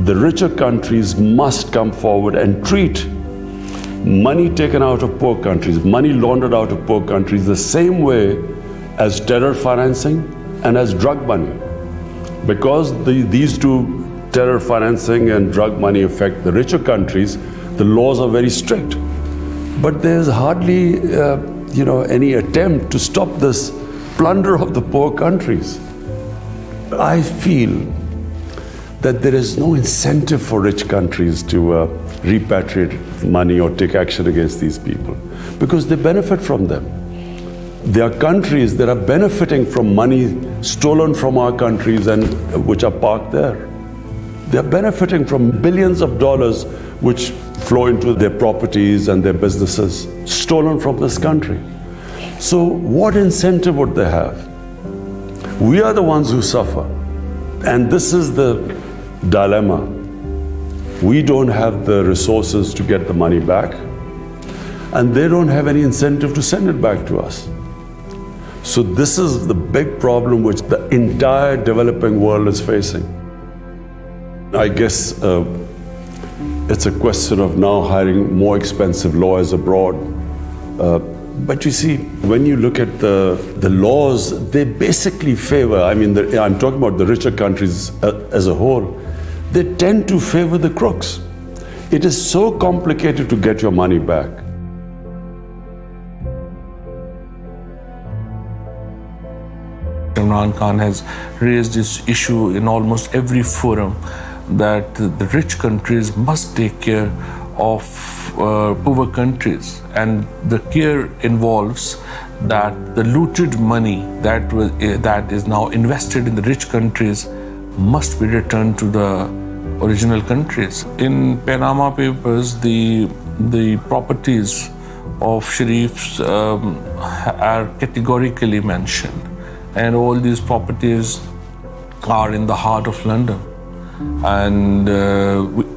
The richer countries must come forward and treat money taken out of poor countries, money laundered out of poor countries, the same way as terror financing and as drug money. Because these two, terror financing and drug money, affect the richer countries, the laws are very strict. But there's hardly any attempt to stop this plunder of the poor countries. I feel that there is no incentive for rich countries to repatriate money or take action against these people because they benefit from them. There are countries that are benefiting from money stolen from our countries and which are parked there. They are benefiting from billions of dollars which flow into their properties and their businesses, stolen from this country. So what incentive would they have? We are the ones who suffer. And this is the dilemma. We don't have the resources to get the money back, and they don't have any incentive to send it back to us. So this is the big problem which the entire developing world is facing. I guess it's a question of now hiring more expensive lawyers abroad. But you see, when you look at the laws, they basically favor, I'm talking about the richer countries as a whole, they tend to favor the crooks. It is so complicated to get your money back. Imran Khan has raised this issue in almost every forum that the rich countries must take care of poor countries, and the care involves that the looted money that is now invested in the rich countries must be returned to the original countries. In Panama Papers, the properties of Sharifs are categorically mentioned, and all these properties are in the heart of London. And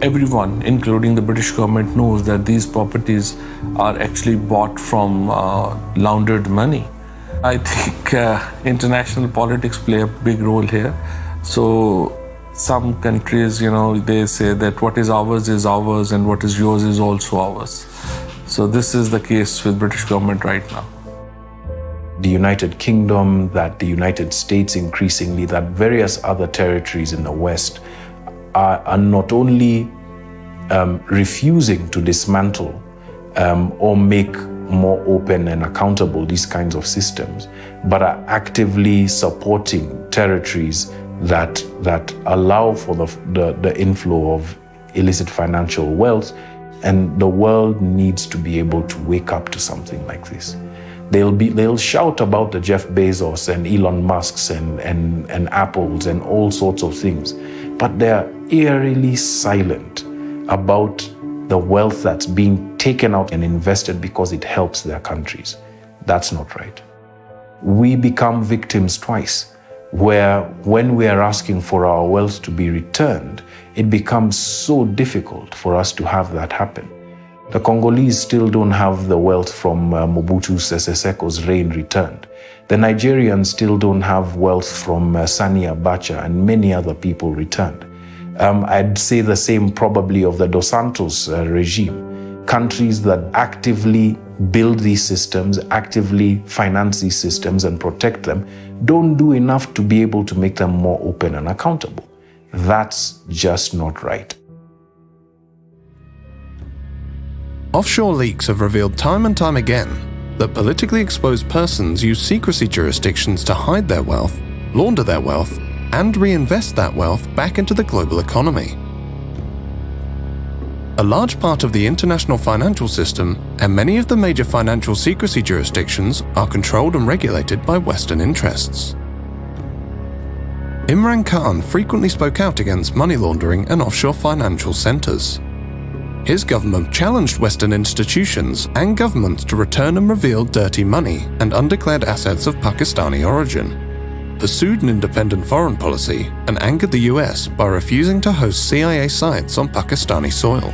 everyone, including the British government, knows that these properties are actually bought from laundered money. I think international politics play a big role here. So some countries, they say that what is ours and what is yours is also ours. So this is the case with British government right now. The United Kingdom, that the United States increasingly, that various other territories in the West are not only refusing to dismantle or make more open and accountable these kinds of systems, but are actively supporting territories that allow for the inflow of illicit financial wealth. And the world needs to be able to wake up to something like this. They'll shout about the Jeff Bezos and Elon Musks and Apples and all sorts of things, but they're eerily silent about the wealth that's being taken out and invested because it helps their countries. That's not right. We become victims twice, where when we are asking for our wealth to be returned, it becomes so difficult for us to have that happen. The Congolese still don't have the wealth from Mobutu Sese Seko's reign returned. The Nigerians still don't have wealth from Sani Abacha and many other people returned. I'd say the same probably of the Dos Santos regime. Countries that actively build these systems, actively finance these systems and protect them, don't do enough to be able to make them more open and accountable. That's just not right. Offshore leaks have revealed time and time again that politically exposed persons use secrecy jurisdictions to hide their wealth, launder their wealth, and reinvest that wealth back into the global economy. A large part of the international financial system and many of the major financial secrecy jurisdictions are controlled and regulated by Western interests. Imran Khan frequently spoke out against money laundering and offshore financial centers. His government challenged Western institutions and governments to return and reveal dirty money and undeclared assets of Pakistani origin, pursued an independent foreign policy, and angered the US by refusing to host CIA sites on Pakistani soil.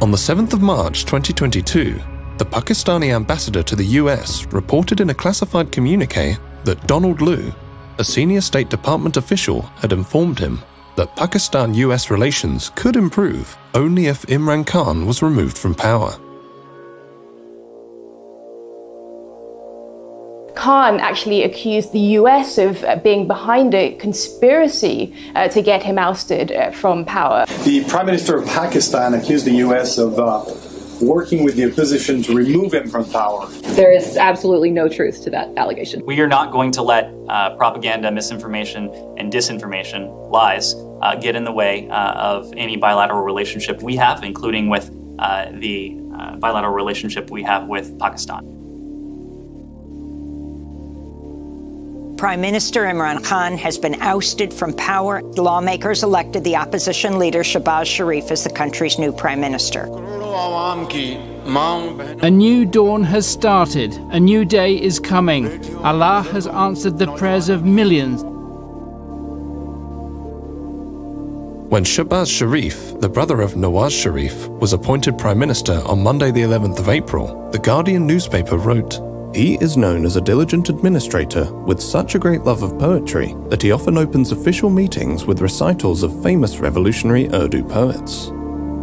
On the 7th of March 2022, the Pakistani ambassador to the US reported in a classified communique that Donald Lu, a senior State Department official, had informed him that Pakistan-US relations could improve only if Imran Khan was removed from power. Khan actually accused the US of being behind a conspiracy to get him ousted from power. The Prime Minister of Pakistan accused the US of working with the opposition to remove him from power. There is absolutely no truth to that allegation. We are not going to let propaganda, misinformation, and disinformation, lies, get in the way of any bilateral relationship we have, including with the bilateral relationship we have with Pakistan. Prime Minister Imran Khan has been ousted from power. Lawmakers elected the opposition leader Shahbaz Sharif as the country's new prime minister. A new dawn has started. A new day is coming. Allah has answered the prayers of millions. When Shahbaz Sharif, the brother of Nawaz Sharif, was appointed prime minister on Monday the 11th of April, the Guardian newspaper wrote, "He is known as a diligent administrator with such a great love of poetry that he often opens official meetings with recitals of famous revolutionary Urdu poets.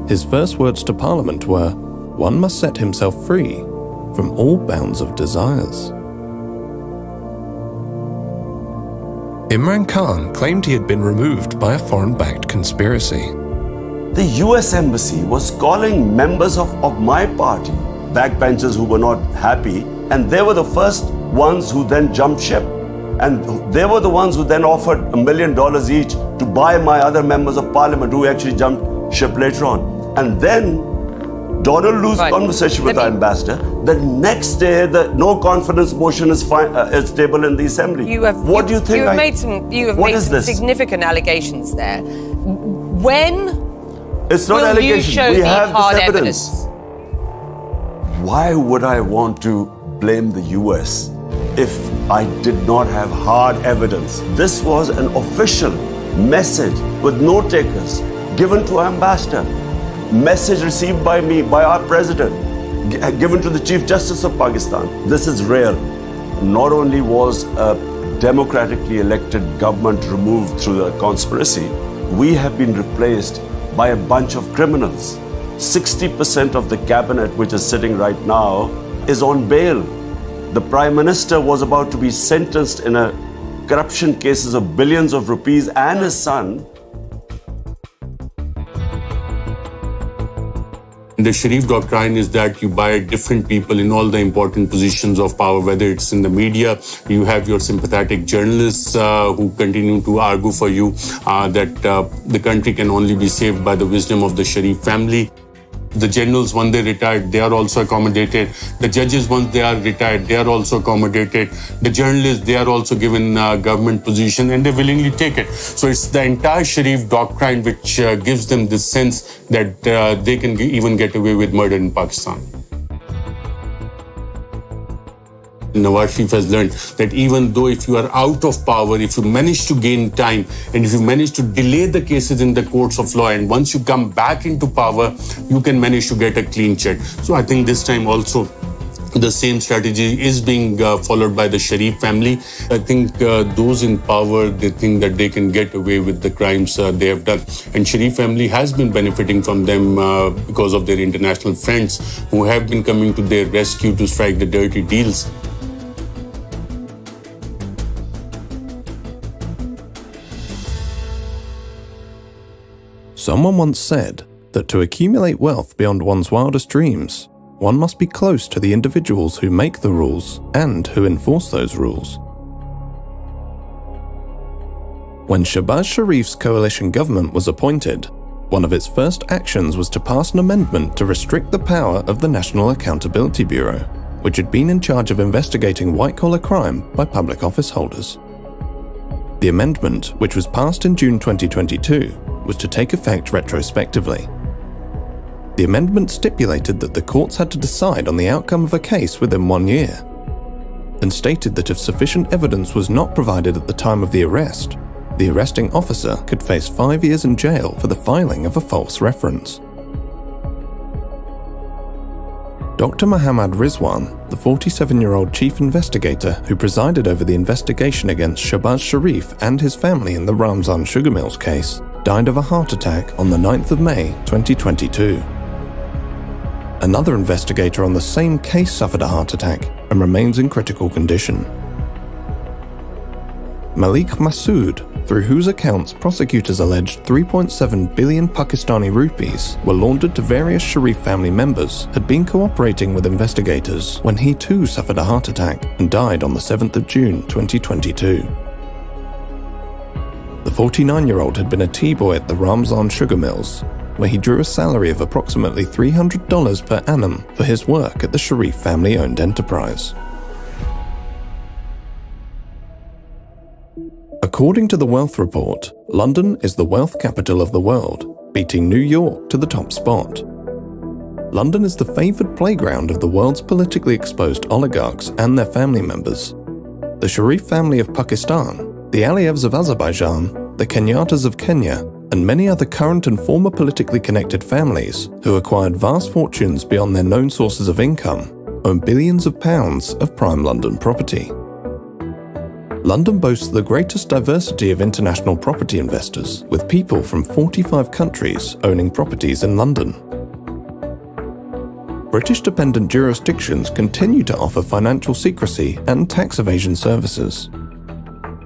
His first words to Parliament were, 'One must set himself free from all bounds of desires.'" Imran Khan claimed he had been removed by a foreign-backed conspiracy. The US Embassy was calling members of my party, backbenchers who were not happy, and they were the first ones who then jumped ship. And they were the ones who then offered $1 million each to buy my other members of parliament who actually jumped ship later on. And then Donald Lu's conversation with the ambassador, the next day the no confidence motion is tabled in the assembly. What do you think? You have made some significant allegations there. When it's not will allegations. You show we the have hard this evidence. Why would I want to blame the US if I did not have hard evidence? This was an official message with note takers given to our ambassador, message received by me, by our president, given to the Chief Justice of Pakistan. This is real. Not only was a democratically elected government removed through the conspiracy, we have been replaced by a bunch of criminals. 60% of the cabinet, which is sitting right now, is on bail. The Prime Minister was about to be sentenced in a corruption cases of billions of rupees, and his son. The Sharif Doctrine is that you buy different people in all the important positions of power, whether it's in the media, you have your sympathetic journalists who continue to argue for you that the country can only be saved by the wisdom of the Sharif family. The generals, when they retired, they are also accommodated. The judges, once they are retired, they are also accommodated. The journalists, they are also given government position and they willingly take it. So it's the entire Sharif Doctrine which gives them this sense that they can even get away with murder in Pakistan. Nawaz Sharif has learned that even though if you are out of power, if you manage to gain time and if you manage to delay the cases in the courts of law, and once you come back into power, you can manage to get a clean check. So I think this time also the same strategy is being followed by the Sharif family. I think those in power, they think that they can get away with the crimes they have done. And Sharif family has been benefiting from them because of their international friends who have been coming to their rescue to strike the dirty deals. Someone once said that to accumulate wealth beyond one's wildest dreams, one must be close to the individuals who make the rules and who enforce those rules. When Shahbaz Sharif's coalition government was appointed, one of its first actions was to pass an amendment to restrict the power of the National Accountability Bureau, which had been in charge of investigating white-collar crime by public office holders. The amendment, which was passed in June 2022, was to take effect retrospectively. The amendment stipulated that the courts had to decide on the outcome of a case within 1 year, and stated that if sufficient evidence was not provided at the time of the arrest, the arresting officer could face 5 years in jail for the filing of a false reference. Dr. Muhammad Rizwan, the 47-year-old chief investigator who presided over the investigation against Shahbaz Sharif and his family in the Ramzan sugar mills case, died of a heart attack on the 9th of May 2022. Another investigator on the same case suffered a heart attack and remains in critical condition. Malik Masood, through whose accounts prosecutors alleged 3.7 billion Pakistani rupees were laundered to various Sharif family members, had been cooperating with investigators when he too suffered a heart attack and died on the 7th of June 2022. The 49-year-old had been a tea boy at the Ramzan sugar mills, where he drew a salary of approximately $300 per annum for his work at the Sharif family-owned enterprise. According to the Wealth Report, London is the wealth capital of the world, beating New York to the top spot. London is the favoured playground of the world's politically exposed oligarchs and their family members. The Sharif family of Pakistan, the Aliyevs of Azerbaijan, the Kenyattas of Kenya, and many other current and former politically connected families who acquired vast fortunes beyond their known sources of income own billions of pounds of prime London property. London boasts the greatest diversity of international property investors, with people from 45 countries owning properties in London. British-dependent jurisdictions continue to offer financial secrecy and tax evasion services.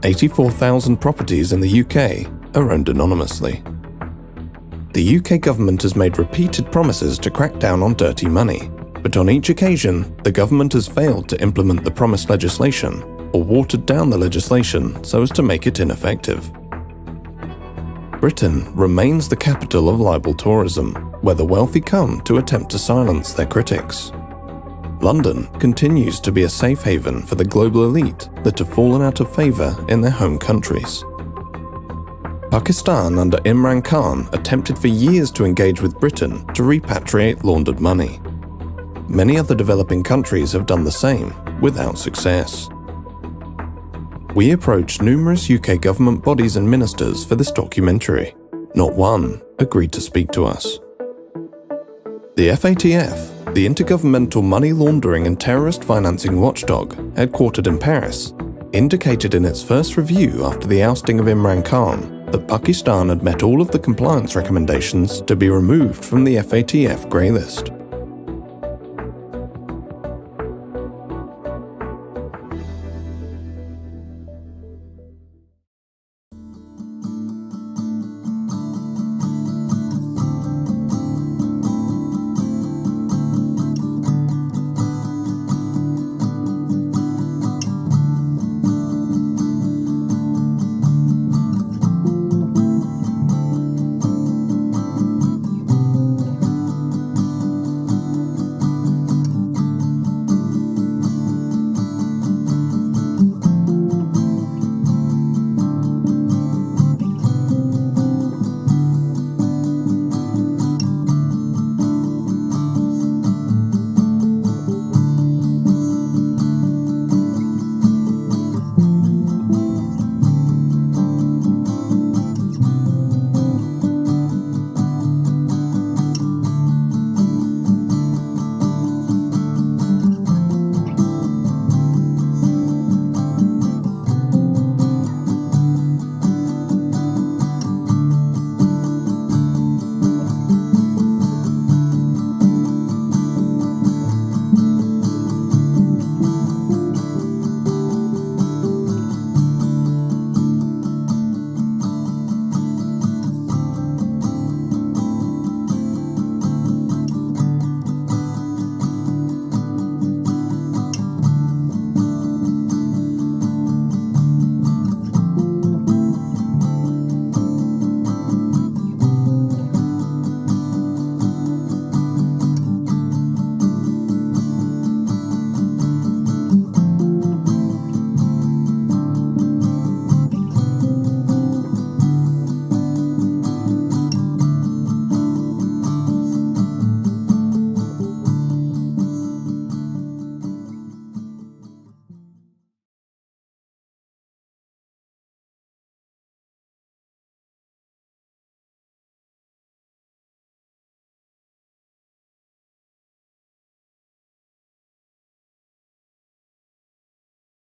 84,000 properties in the UK are owned anonymously. The UK government has made repeated promises to crack down on dirty money, but on each occasion, the government has failed to implement the promised legislation or watered down the legislation so as to make it ineffective. Britain remains the capital of libel tourism, where the wealthy come to attempt to silence their critics. London continues to be a safe haven for the global elite that have fallen out of favour in their home countries. Pakistan under Imran Khan attempted for years to engage with Britain to repatriate laundered money. Many other developing countries have done the same, without success. We approached numerous UK government bodies and ministers for this documentary. Not one agreed to speak to us. The FATF, the Intergovernmental Money Laundering and Terrorist Financing Watchdog, headquartered in Paris, indicated in its first review after the ousting of Imran Khan that Pakistan had met all of the compliance recommendations to be removed from the FATF grey list.